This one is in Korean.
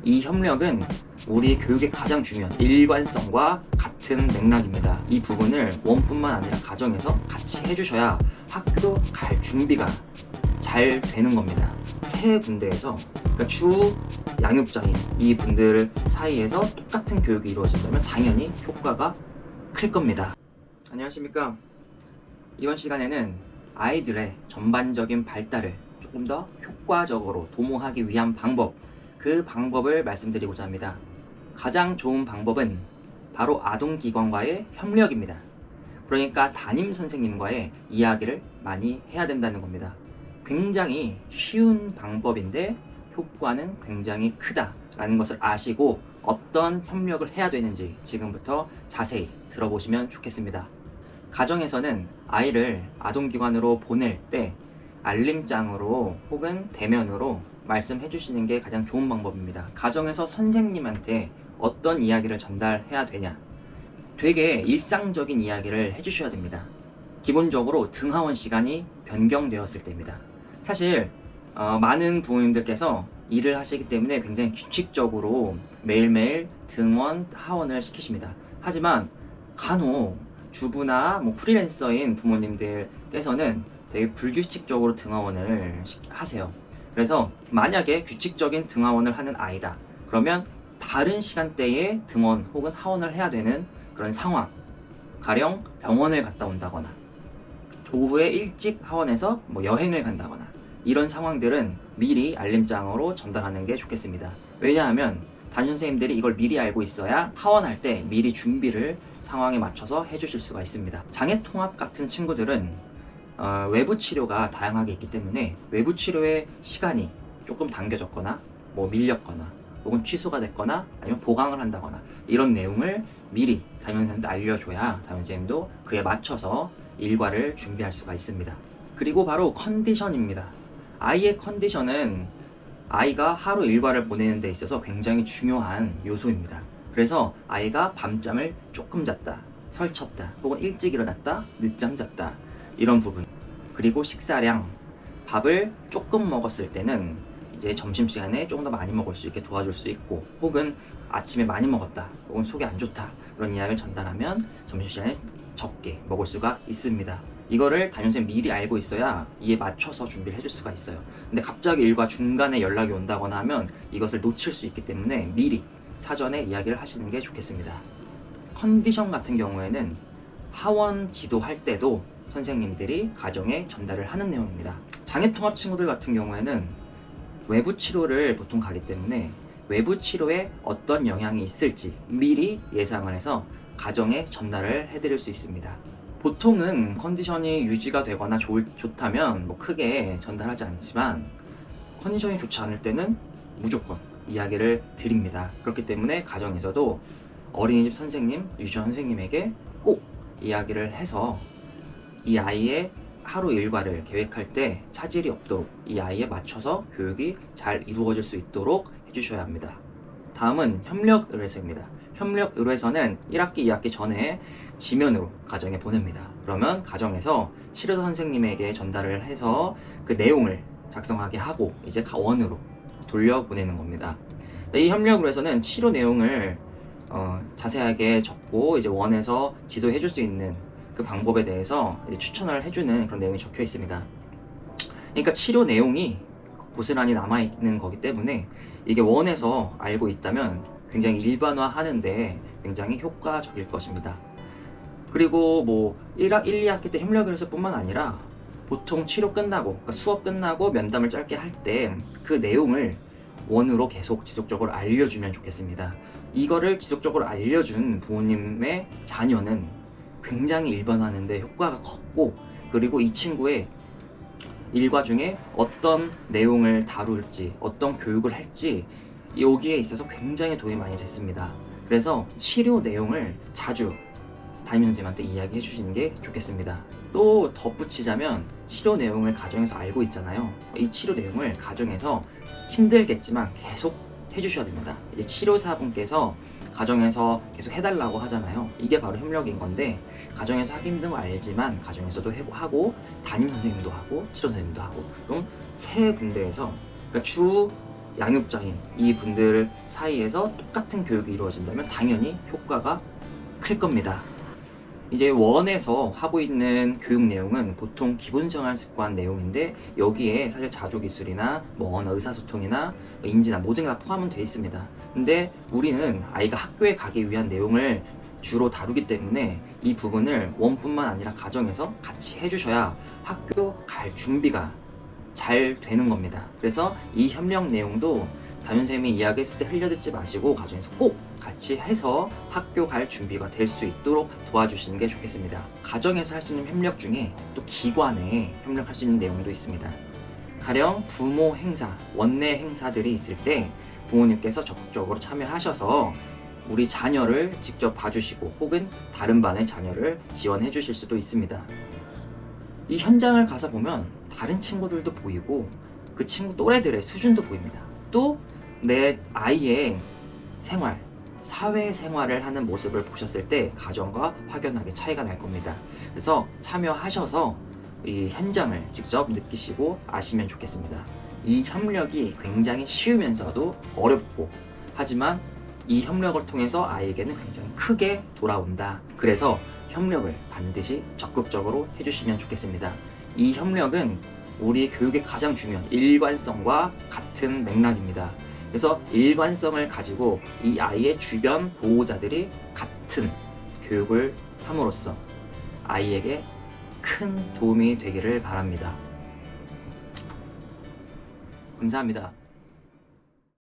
이 협력은 우리 교육의 가장 중요한 일관성과 같은 맥락입니다. 이 부분을 원뿐만 아니라 가정에서 같이 해주셔야 학교 갈 준비가 잘 되는 겁니다. 세 군데에서, 그러니까 주 양육자인 이 분들 사이에서 똑같은 교육이 이루어진다면 당연히 효과가 클 겁니다. 안녕하십니까. 이번 시간에는 아이들의 전반적인 발달을 조금 더 효과적으로 도모하기 위한 방법, 그 방법을 말씀드리고자 합니다. 가장 좋은 방법은 바로 아동기관과의 협력입니다. 그러니까 담임 선생님과의 이야기를 많이 해야 된다는 겁니다. 굉장히 쉬운 방법인데 효과는 굉장히 크다라는 것을 아시고 어떤 협력을 해야 되는지 지금부터 자세히 들어보시면 좋겠습니다. 가정에서는 아이를 아동기관으로 보낼 때 알림장으로 혹은 대면으로 말씀해 주시는 게 가장 좋은 방법입니다. 가정에서 선생님한테 어떤 이야기를 전달해야 되냐, 되게 일상적인 이야기를 해주셔야 됩니다. 기본적으로 등하원 시간이 변경되었을 때입니다. 사실 많은 부모님들께서 일을 하시기 때문에 굉장히 규칙적으로 매일매일 등원, 하원을 시키십니다. 하지만 간혹 주부나 프리랜서인 부모님들께서는 되게 불규칙적으로 등하원을 하세요. 그래서 만약에 규칙적인 등하원을 하는 아이다, 그러면 다른 시간대에 등원 혹은 하원을 해야 되는 그런 상황, 가령 병원을 갔다 온다거나 오후에 일찍 하원해서 여행을 간다거나 이런 상황들은 미리 알림장으로 전달하는 게 좋겠습니다. 왜냐하면 담임 선생님들이 이걸 미리 알고 있어야 하원할 때 미리 준비를 상황에 맞춰서 해주실 수가 있습니다. 장애통합 같은 친구들은 외부 치료가 다양하게 있기 때문에 외부 치료의 시간이 조금 당겨졌거나 밀렸거나 혹은 취소가 됐거나 아니면 보강을 한다거나 이런 내용을 미리 담임 선생님한테 알려줘야 담임 선생님도 그에 맞춰서 일과를 준비할 수가 있습니다. 그리고 바로 컨디션입니다. 아이의 컨디션은 아이가 하루 일과를 보내는 데 있어서 굉장히 중요한 요소입니다. 그래서 아이가 밤잠을 조금 잤다, 설쳤다, 혹은 일찍 일어났다, 늦잠 잤다, 이런 부분, 그리고 식사량, 밥을 조금 먹었을 때는 이제 점심시간에 조금 더 많이 먹을 수 있게 도와줄 수 있고, 혹은 아침에 많이 먹었다, 혹은 속이 안 좋다, 그런 이야기를 전달하면 점심시간에 적게 먹을 수가 있습니다. 이거를 담임선생님이 미리 알고 있어야 이에 맞춰서 준비를 해줄 수가 있어요. 근데 갑자기 일과 중간에 연락이 온다거나 하면 이것을 놓칠 수 있기 때문에 미리 사전에 이야기를 하시는 게 좋겠습니다. 컨디션 같은 경우에는 하원 지도할 때도 선생님들이 가정에 전달을 하는 내용입니다. 장애통합 친구들 같은 경우에는 외부 치료를 보통 가기 때문에 외부 치료에 어떤 영향이 있을지 미리 예상을 해서 가정에 전달을 해드릴 수 있습니다. 보통은 컨디션이 유지가 되거나 좋다면 크게 전달하지 않지만 컨디션이 좋지 않을 때는 무조건 이야기를 드립니다. 그렇기 때문에 가정에서도 어린이집 선생님, 유치원 선생님에게 꼭 이야기를 해서 이 아이의 하루 일과를 계획할 때 차질이 없도록 이 아이에 맞춰서 교육이 잘 이루어질 수 있도록 해주셔야 합니다. 다음은 협력 의뢰서입니다. 협력 의뢰서는 1학기, 2학기 전에 지면으로 가정에 보냅니다. 그러면 가정에서 치료사 선생님에게 전달을 해서 그 내용을 작성하게 하고 이제 원으로 돌려보내는 겁니다. 이 협력 의뢰서는 치료 내용을 자세하게 적고 이제 원에서 지도해 줄 수 있는 그 방법에 대해서 추천을 해주는 그런 내용이 적혀 있습니다. 그러니까 치료 내용이 고스란히 남아있는 거기 때문에 이게 원에서 알고 있다면 굉장히 일반화하는데 굉장히 효과적일 것입니다. 그리고 1, 2학기 때 협력의뢰서 뿐만 아니라 보통 치료 끝나고, 그러니까 수업 끝나고 면담을 짧게 할 때 그 내용을 원으로 계속 지속적으로 알려주면 좋겠습니다. 이거를 지속적으로 알려준 부모님의 자녀는 굉장히 일반화하는데 효과가 컸고, 그리고 이 친구의 일과 중에 어떤 내용을 다룰지, 어떤 교육을 할지 여기에 있어서 굉장히 도움이 많이 됐습니다. 그래서 치료 내용을 자주 담임 선생님한테 이야기해 주시는 게 좋겠습니다. 또 덧붙이자면 치료 내용을 가정에서 알고 있잖아요. 이 치료 내용을 가정에서 힘들겠지만 계속 해주셔야 됩니다. 이제 치료사분께서 가정에서 계속 해달라고 하잖아요. 이게 바로 협력인 건데, 가정에서 하기 힘든 거 알지만 가정에서도 하고 담임 선생님도 하고 치료 선생님도 하고, 그럼 세 군데에서, 그러니까 주 양육자인 이 분들 사이에서 똑같은 교육이 이루어진다면 당연히 효과가 클 겁니다. 이제 원에서 하고 있는 교육 내용은 보통 기본생활 습관 내용인데 여기에 사실 자조기술이나 뭐 언어 의사소통이나 인지나 모든 게 다 포함은 돼 있습니다. 근데 우리는 아이가 학교에 가기 위한 내용을 주로 다루기 때문에 이 부분을 원뿐만 아니라 가정에서 같이 해주셔야 학교 갈 준비가 잘 되는 겁니다. 그래서 이 협력 내용도 담임선생님이 이야기했을 때 흘려듣지 마시고 가정에서 꼭 같이 해서 학교 갈 준비가 될 수 있도록 도와주시는 게 좋겠습니다. 가정에서 할 수 있는 협력 중에 또 기관에 협력할 수 있는 내용도 있습니다. 가령 부모 행사, 원내 행사들이 있을 때 부모님께서 적극적으로 참여하셔서 우리 자녀를 직접 봐주시고 혹은 다른 반의 자녀를 지원해 주실 수도 있습니다. 이 현장을 가서 보면 다른 친구들도 보이고 그 친구 또래들의 수준도 보입니다. 또 내 아이의 생활, 사회생활을 하는 모습을 보셨을 때 가정과 확연하게 차이가 날 겁니다. 그래서 참여하셔서 이 현장을 직접 느끼시고 아시면 좋겠습니다. 이 협력이 굉장히 쉬우면서도 어렵고 하지만 이 협력을 통해서 아이에게는 굉장히 크게 돌아온다. 그래서 협력을 반드시 적극적으로 해주시면 좋겠습니다. 이 협력은 우리 교육의 가장 중요한 일관성과 같은 맥락입니다. 그래서 일관성을 가지고 이 아이의 주변 보호자들이 같은 교육을 함으로써 아이에게 큰 도움이 되기를 바랍니다. 감사합니다.